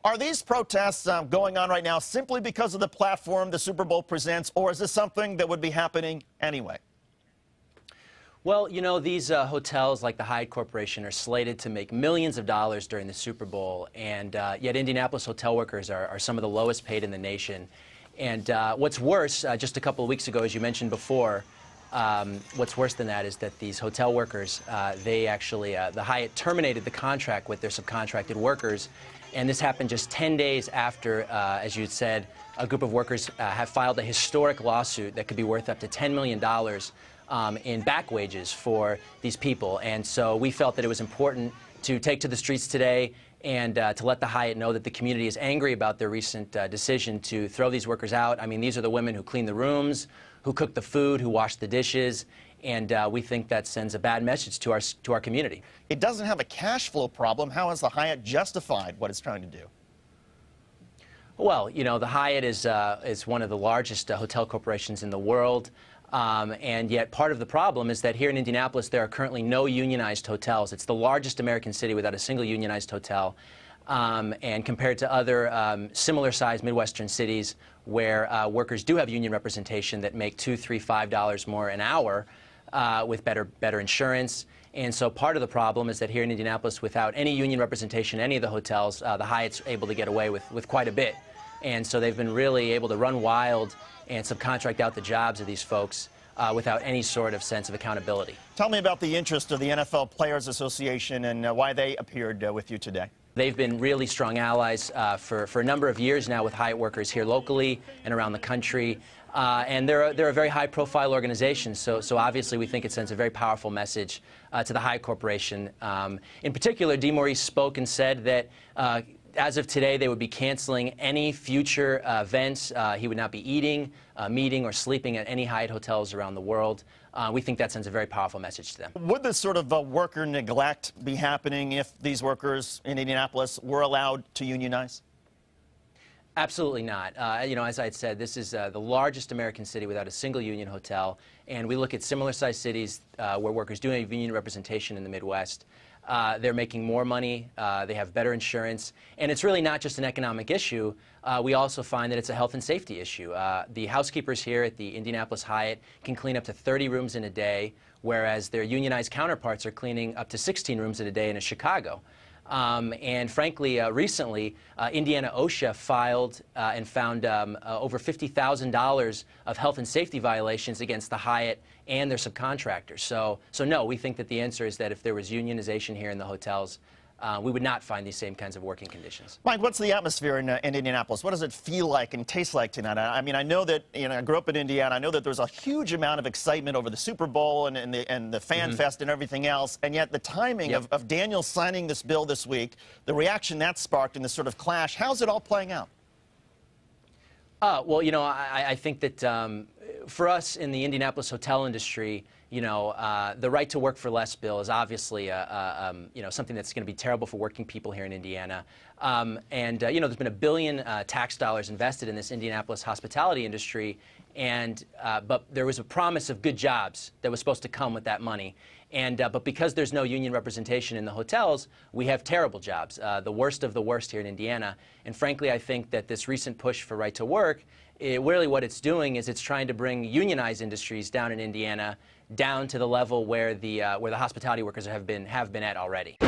Are these protests going on right now simply because of the platform the Super Bowl presents, or is this something that would be happening anyway? Well, you know, these hotels like the Hyatt Corporation are slated to make millions of dollars during the Super Bowl, and yet Indianapolis hotel workers are some of the lowest paid in the nation. And what's worse, just a couple of weeks ago, as you mentioned before, what's worse than that is that these hotel workers, the Hyatt terminated the contract with their subcontracted workers, and this happened just 10 days after, as you said, a group of workers have filed a historic lawsuit that could be worth up to $10 million in back wages for these people. And so we felt that it was important to take to the streets today and to let the Hyatt know that the community is angry about their recent decision to throw these workers out. I mean, these are the women who clean the rooms, who cook the food, who wash the dishes, and we think that sends a bad message to our community. It doesn't have a cash flow problem. How has the Hyatt justified what it's trying to do? Well, you know, the Hyatt is one of the largest hotel corporations in the world. And yet part of the problem is that here in Indianapolis there are currently no unionized hotels. It's the largest American city without a single unionized hotel. And compared to other similar-sized Midwestern cities where workers do have union representation that make $2, $3, $5 more an hour with better insurance. And so part of the problem is that here in Indianapolis, without any union representation in any of the hotels, the Hyatt's able to get away with quite a bit. And so they've been really able to run wild and subcontract out the jobs of these folks without any sort of sense of accountability. Tell me about the interest of the NFL Players Association and why they appeared with you today. They've been really strong allies for a number of years now with Hyatt workers here locally and around the country. And they're a very high-profile organization, so obviously we think it sends a very powerful message to the Hyatt Corporation. In particular, DeMaurice spoke and said that as of today, they would be canceling any future events. He would not be eating, meeting, or sleeping at any Hyatt hotels around the world. We think that sends a very powerful message to them. Would this sort of worker neglect be happening if these workers in Indianapolis were allowed to unionize? Absolutely not. You know, as I had said, this is the largest American city without a single union hotel, and we look at similar-sized cities where workers do have union representation in the Midwest. They're making more money, they have better insurance, and it's really not just an economic issue. We also find that it's a health and safety issue. The housekeepers here at the Indianapolis Hyatt can clean up to 30 rooms in a day, whereas their unionized counterparts are cleaning up to 16 rooms in a day in Chicago. And frankly, recently, Indiana OSHA filed and found over $50,000 of health and safety violations against the Hyatt and their subcontractors. So no, we think that the answer is that if there was unionization here in the hotels, we would not find these same kinds of working conditions. Mike, what's the atmosphere in Indianapolis? What does it feel like and taste like tonight? I mean, I know that, you know, I grew up in Indiana. I know that there's a huge amount of excitement over the Super Bowl and the Fan Fest and everything else, and yet the timing of Daniel signing this bill this week, the reaction that sparked in this sort of clash, how's it all playing out? Well, you know, I think that for us in the Indianapolis hotel industry, you know, the right to work for less bill is obviously, you know, something that's going to be terrible for working people here in Indiana. You know, there's been $1 billion tax dollars invested in this Indianapolis hospitality industry, and but there was a promise of good jobs that was supposed to come with that money. And but because there's no union representation in the hotels, we have terrible jobs, the worst of the worst here in Indiana. And frankly, I think that this recent push for right to work, really what it's doing is it's trying to bring unionized industries down in Indiana down to the level where the hospitality workers have been at already.